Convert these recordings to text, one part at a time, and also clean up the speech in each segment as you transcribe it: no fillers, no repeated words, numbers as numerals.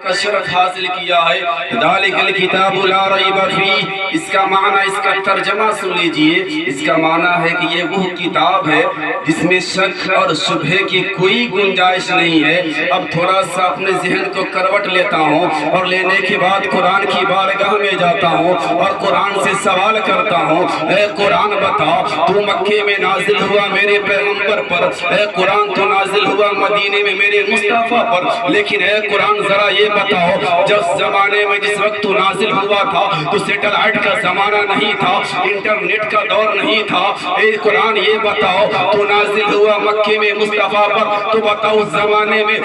کا شرف حاصل کیا ہے۔ ذالک الکتاب لا ریب فیہ، اس کا معنی، اس کا ترجمہ سن لیجئے۔ اس کا معنی ہے کہ یہ وہ کتاب ہے جس میں شک اور شبہ کی کوئی گنجائش نہیں ہے۔ اب تھوڑا سا اپنے ذہن کو کروٹ لیتا ہوں اور لینے کے بعد قرآن کی بارگاہ میں جاتا ہوں اور قرآن سے سوال کرتا ہوں، اے قرآن بتا، تو مکے میں نازل ہوا میرے پیغمبر پر، اے قرآن تو نازل ہوا مدینے میں میرے مصطفیٰ پر، لیکن اے قرآن ذرا یہ بتاؤ، جس زمانے میں جس وقت تو نازل ہوا تھا تو سیٹلائٹ کا زمانہ نہیں تھا، انٹرنیٹ کا دور نہیں تھا، اے قرآن یہ بتاؤ، تو نازل ہوا مکے میں مصطفیٰ پر، تو بتاؤ اس زمانے میں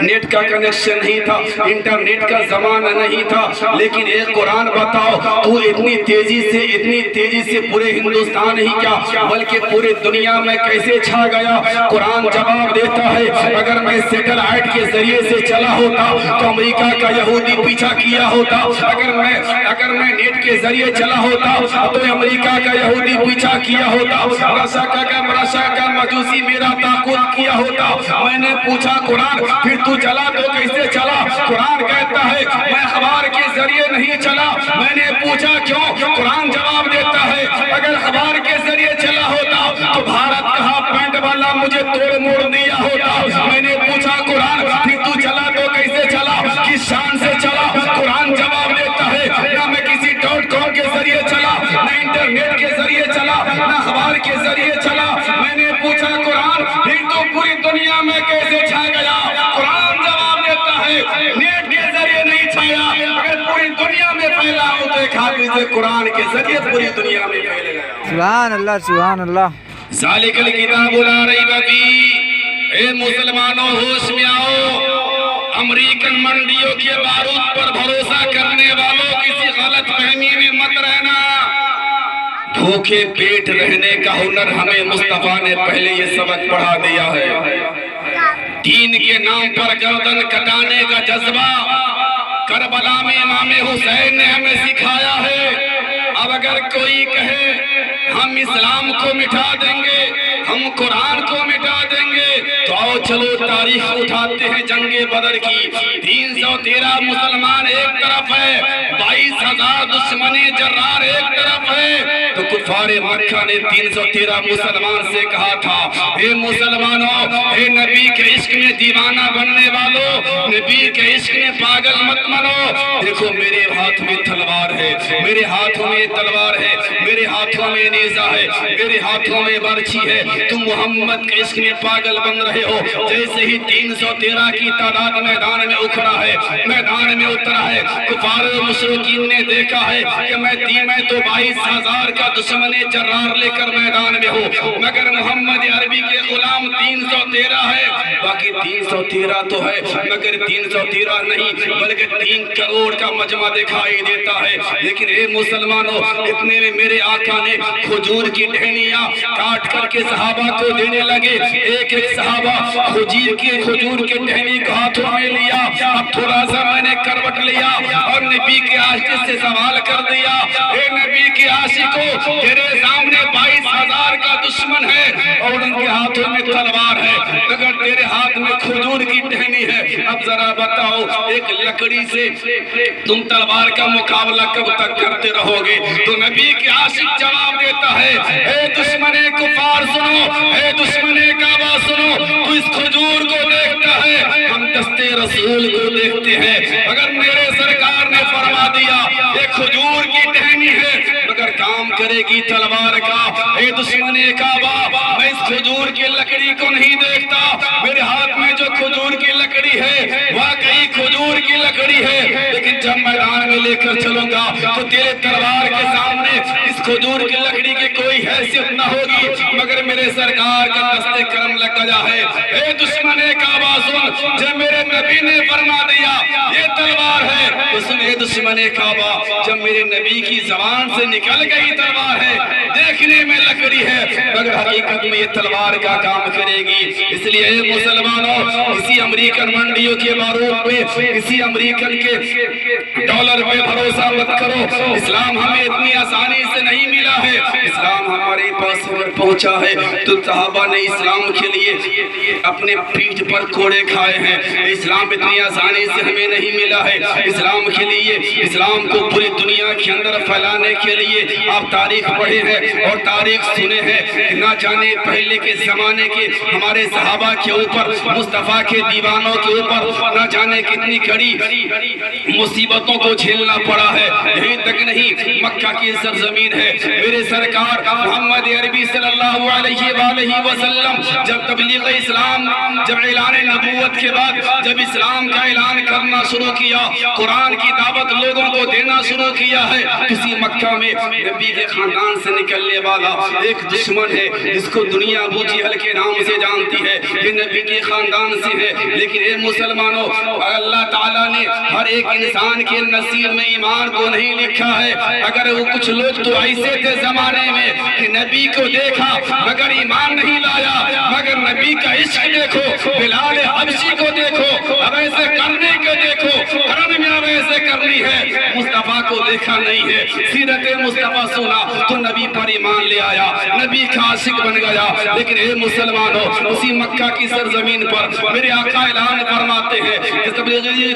نیٹ کا کنیکشن نہیں تھا، انٹرنیٹ کا زمانہ نہیں تھا، لیکن اے قرآن بتاؤ، تو اتنی تیزی سے پورے ہندوستان ہی کیا بلکہ پورے دنیا میں کیسے چھا گیا؟ قرآن جواب دیتا ہے، اگر میں سیٹلائٹ کے ذریعے سے چلا ہوتا تو امریکہ کا یہودی پیچھا کیا ہوتا، اگر میں نیٹ کے ذریعے چلا ہوتا تو امریکہ کا یہودی پیچھا کیا ہوتا، رشا کا مجوسی میرا تعاقب کیا ہوتا۔ میں نے پوچھا قرآن پھر تو چلا تو کیسے چلا؟ قرآن کہتا ہے میں خبر کے ذریعے نہیں چلا۔ میں نے پوچھا کیوں؟ قرآن جواب دیتا ہے اگر خبر کے ذریعے چلا ہوتا تو بھارت کہاں پینٹ والا مجھے توڑ موڑ دیا ہوتا۔ میں نے پوچھا قرآن پھر تو چلا تو کیسے چلا؟ کس شان سے چلا؟ قرآن جواب دیتا ہے نہ میں کسی .com کے ذریعے چلا، نہ انٹرنیٹ کے ذریعے چلا، نہ خبر کے ذریعے چلا۔ میں نے پوچھا قرآن پھر تو پوری دنیا میں کیسے چھا گیا؟ قرآن جواب دیتا ہے نیٹ کے ذریعے نہیں چھایا، اگر پوری دنیا میں پھیلا ہو تو ایک حافظ قرآن کے ذریعے پوری دنیا میں پھیل گیا۔ سبحان اللہ، سبحان اللہ۔ ذالک الکتاب لا ریب فیہ، اے مسلمانوں ہوش میں آؤ، امریکن منڈیوں کے بارود پر بھروسہ کرنے والوں کسی غلط فہمی میں مت رہنا۔ بھوکے پیٹ رہنے کا ہنر ہمیں مصطفیٰ نے پہلے یہ سبق پڑھا دیا ہے۔ دین کے نام پر گردن کٹانے کا جذبہ کربلا میں امام حسین نے ہمیں سکھایا ہے۔ اب اگر کوئی کہے ہم اسلام کو مٹا دیں گے، ہم قرآن کو مٹا دیں گے، تو آؤ چلو تاریخ اٹھاتے ہیں جنگ بدر کی۔ 313 مسلمان ایک طرف ہے، 22,000 دشمن جرار ایک طرف ہے، تو کفار مکہ نے 313 مسلمان سے کہا تھا اے مسلمانوں، اے نبی کے عشق میں دیوانہ بننے والوں، نبی کے عشق میں پاگل مت بنو۔ دیکھو میرے ہاتھ میں تلوار ہے، میرے ہاتھوں میں تلوار ہے، میرے ہاتھوں میں نیزہ ہے، میرے ہاتھوں میں برچھی ہے، تم محمد کے عشق میں پاگل بن رہے ہو۔ جیسے ہی 313 کی تعداد میدان میں اکھڑا ہے، میدان میں اترا ہے، کفار و مشرکین نے دیکھا ہے کہ میں تو 22,000 کا دشمن جرار لے کر میدان میں ہوں، مگر محمد عربی کے غلام 313 ہے، باقی 313 تو ہے مگر 313 نہیں بلکہ 3 کروڑ کا مجمع دکھائی دیتا ہے۔ لیکن اے مسلمانوں، اتنے میں میرے آقا نے کھجور کی ٹہنیاں کاٹ کر کے صحابہ کو دینے لگے۔ ایک صحابہ کھجور کے ٹہنی کو ہاتھوں میں لیا، اب تھوڑا سا میں نے کروٹ لیا اور نبی کے عاشق سے سوال کر دیا، اے نبی کے عاشقوں، تیرے سامنے 22,000 کا دشمن ہے اور ان کے ہاتھوں میں تلوار ہے، اگر تیرے ہاتھ میں کھجور کی ٹہنی ہے، اب ذرا بتاؤ ایک لکڑی سے تم تلوار کا مقابلہ کب تک کرتے رہو گے؟ تو نبی کے عاشق جواب دیتا ہے اے دشمن کفار سنو، اے دشمن کعبہ سنو، تو اس کھجور کو دیکھتا ہے، ہم دستے رسول کو دیکھتے ہیں۔ اگر میرے سرکار نے فرما دیا یہ کھجور کی ٹہنی ہے مگر کام کرے گی تلوار کا، اے دشمن کعبہ میں اس کھجور کی لکڑی کو نہیں دیکھتا، میرے ہاتھ میں جو کھجور کی لکڑی ہے واقعی کھجور کی لکڑی ہے، لیکن جب میدان میں لے کر چلوں گا تو تیرے تلوار کے سامنے اس کھجور کی لکڑی کی کوئی حیثیت نہ ہوگی، مگر میرے سرکار کا دستے کرم لگ گیا ہے۔ اے دشمن کعبہ سن، جب میرے نبی نے فرما دیا یہ تلوار ہے تو سن اے دشمن کعبہ، جب میرے نبی کی زبان سے نکل گئی تلوار ہے، دیکھنے میں لکڑی ہے مگر حقیقت میں یہ تلوار کا کام کرے گی۔ اس لیے اے مسلمانوں، اسی امریکن منڈیوں کے بارود پہ، اسی امریکن کے ڈالر پہ بھروسہ مت کرو، اسلام ہمیں اتنی آسانی سے نہیں نہیں ملا ہے، اسلام ہمارے پاس اگر پہنچا ہے تو صحابہ نے اسلام کے لیے اپنے پیٹھ پر کوڑے کھائے ہیں۔ اسلام اتنی آسانی سے ہمیں نہیں ملا ہے۔ اسلام کے لیے، اسلام کو پوری دنیا کے اندر پھیلانے کے لیے آپ تاریخ پڑھے ہیں اور تاریخ سنے ہیں، نہ جانے پہلے کے زمانے کے ہمارے صحابہ کے اوپر، مصطفیٰ کے دیوانوں کے اوپر نہ جانے کتنی کڑی مصیبتوں کو جھیلنا پڑا ہے۔ یہیں تک نہیں، مکہ کی سرزمین ہے، میرے سرکار محمد عربی صلی اللہ علیہ وآلہ وسلم جب تبلیغ اسلام، جب اعلان نبوت کے بعد جب اسلام کا اعلان کرنا شروع کیا، قرآن کی دعوت لوگوں کو دینا شروع کیا ہے، کسی مکہ میں نبی کے خاندان سے نکلنے والا ایک دشمن ہے جس کو دنیا ابو جہل کے نام سے جانتی ہے، یہ نبی کے خاندان سے ہے۔ لیکن اے مسلمانوں، اللہ تعالیٰ نے ہر ایک انسان کے نصیب میں ایمان کو نہیں لکھا ہے۔ اگر وہ کچھ لوگ تو ایسے تھے زمانے میں کہ نبی کو دیکھا مگر ایمان نہیں لایا، مگر نبی کا عشق دیکھو، بلال حبشی کو دیکھو، اب ایسے کرنے کو دیکھو، کرن میں اب ایسے کرنی ہے، مصطفیٰ کو دیکھا نہیں ہے، سیرت مصطفیٰ سنا تو نبی پر ایمان لے آیا، نبی کا عاشق بن گیا۔ لیکن اے مسلمانوں، اسی مکہ کی سرزمین پر میرے آقا اعلان فرماتے ہیں،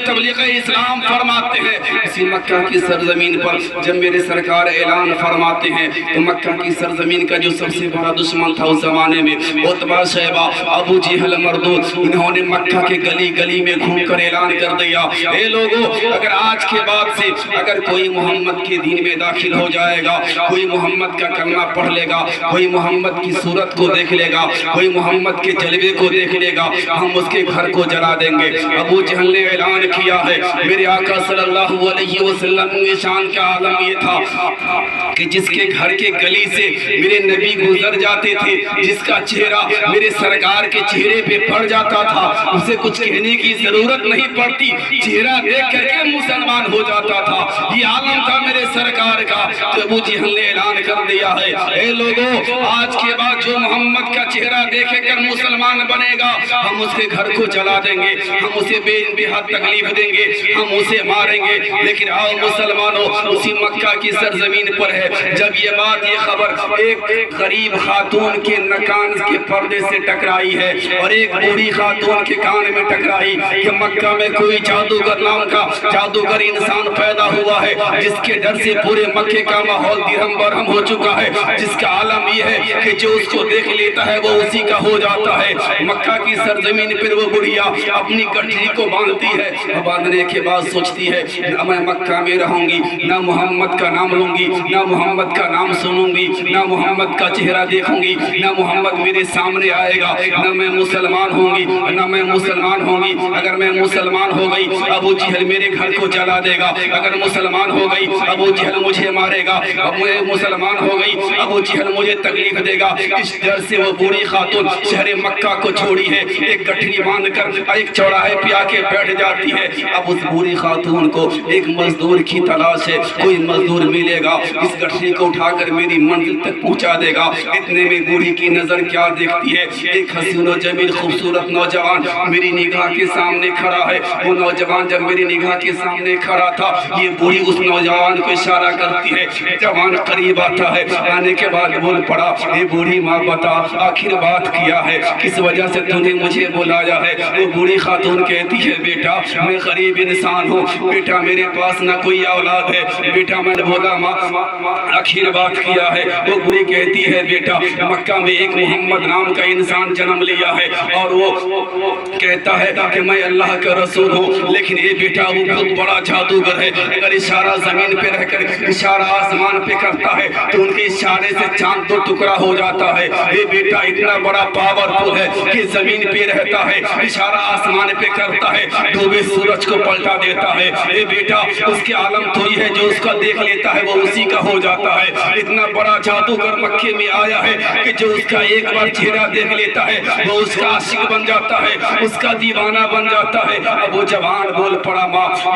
تبلیغ اسلام فرماتے ہیں، اسی مکہ کی سرزمین پر جب میرے سرکار اعلان فرماتے ہیں تو مکہ کی سرزمین کا جو سب سے بڑا دشمن تھا اس زمانے میں، عتبہ شیبہ، ابو جہل مردود، انہوں نے مکہ کے گلی گلی میں گھوم کر اعلان کر دیا، اے لوگوں، اگر آج کے بعد سے اگر کوئی محمد کے دین میں داخل ہو جائے گا، کوئی محمد کا کلمہ پڑھ لے گا، کوئی محمد کی صورت کو دیکھ لے گا، کوئی محمد کے جلوے کو دیکھ لے گا، ہم اس کے گھر کو جلا دیں گے۔ ابو جہل نے اعلان کیا ہے، میرے آقا صلی اللہ علیہ وسلم کی شان کا عالم یہ تھا کہ جس کے گھر کے گلی سے میرے نبی گزر جاتے تھے، جس کا چہرہ میرے سرکار کے چہرے پہ پڑ جاتا تھا، اسے کچھ کہنے کی ضرورت نہیں پڑتی، چہرہ دیکھ کر کے مسلمان ہو جاتا تھا۔ یہ عالم تھا میرے سرکار کا، تو ابو جہل نے اعلان کر دیا ہے، اے لوگوں، آج کے بعد جو محمد کا چہرہ دیکھے کر مسلمان بنے گا، ہم اس کے گھر کو جلا دیں گے، ہم اسے بے انتہا تکلیف دیں گے، ہم اسے ماریں گے۔ لیکن آؤ مسلمانوں، اسی مکہ کی سرزمین پر ہے جب یہ بات، یہ خبر ایک غریب خاتون کے نکان کے پردے سے ٹکرائی ہے اور ایک بوڑھی خاتون کے کان میں ٹکرائی کہ مکہ میں کوئی جادوگر نام کا جادوگر انسان پیدا ہوا ہے جس کے ڈر سے پورے مکے کا ماحول درہم برہم ہو چکا ہے، جس کا عالم یہ ہے کہ جو اس کو دیکھ لیتا ہے وہ اسی کا ہو جاتا ہے۔ مکہ کی سرزمین پر وہ بڑھیا اپنی گٹھڑی کو باندھتی ہے، باندھنے کے بعد سوچتی ہے نہ میں مکہ میں رہوں گی، نہ محمد کا نام لوں گی، نہ محمد کا نام سنوں گی، نہ محمد کا چہرہ دیکھوں گی، نہ محمد میرے سامنے آئے گا، نہ میں مسلمان ہوں گی، نہ میں مسلمان ہوں گی۔ اگر میں مسلمان ہو گئی ابو جہل میرے گھر کو جلا دے گا، اگر مسلمان ہو گئی ابو جہل مجھے مارے گا، اب میں مسلمان ہو گئی ابو جہل مجھے تکلیف دے گا۔ اس ڈر سے وہ بوڑھی خاتون شہر مکہ کو چھوڑی ہے، ایک گٹھڑی باندھ کر ایک چوراہے پہ آ کے بیٹھ جاتی ہے۔ اب اس بوڑھی خاتون کو ایک مزدور کی تلاش ہے، کوئی مزدور ملے گا اس گٹھڑی کو اٹھا کر میری منزل تک پہنچا دے گا۔ اتنے میں بوڑھی کی نظر کیا دیکھتی ہے، ایک حسین و جمیل خوبصورت نوجوان میری نگاہ کے سامنے کھڑا ہے۔ وہ نوجوان جب میری نگاہ کے سامنے کھڑا تھا، یہ بوڑھی اس نوجوان کو اشارہ کرتی ہے، جوان قریب آتا ہے، آنے کے بعد بول پڑا، اے بوڑھی ماں بتا آخر بات کیا ہے، کس وجہ سے تو نے مجھے بلایا ہے؟ وہ بوڑھی خاتون کہتی ہے بیٹا میں غریب انسان ہوں، بیٹا میرے پاس نہ کوئی اولاد ہے، بیٹا میں نے بولا ماں آخر بات کیا ہے؟ وہ بوڑھی کہتی ہے بیٹا مکہ میں ایک محمد نام کا انسان جنم لیا ہے اور وہ کہتا ہے کہ میں اللہ کا رسول ہوں، لیکن یہ بیٹا وہ بہت بڑا جادوگر ہے، اگر اشارہ زمین پہ رہ کر اشارہ آسمان پہ کرتا ہے تو ان کے اشارے سے چاند دو ٹکڑا ہو جاتا ہے۔ یہ بیٹا اتنا بڑا پاورفل ہے کہ زمین پہ رہتا ہے، اشارہ آسمان پہ کرتا ہے، ڈوبے سورج کو پلٹا دیتا ہے۔ یہ بیٹا اس کے عالم تو یہ ہے جو اس کا دیکھ لیتا ہے وہ اسی کا ہو جاتا ہے۔ اتنا بڑا جادوگر مکے میں آیا ہے کہ جو اس کا ایک بار چہرہ دیکھ لیتا ہے وہ اس کا عاشق بن جاتا ہے، اس کا دیوانہ بن جاتا ہے۔ اب وہ جوان بول پڑا ماں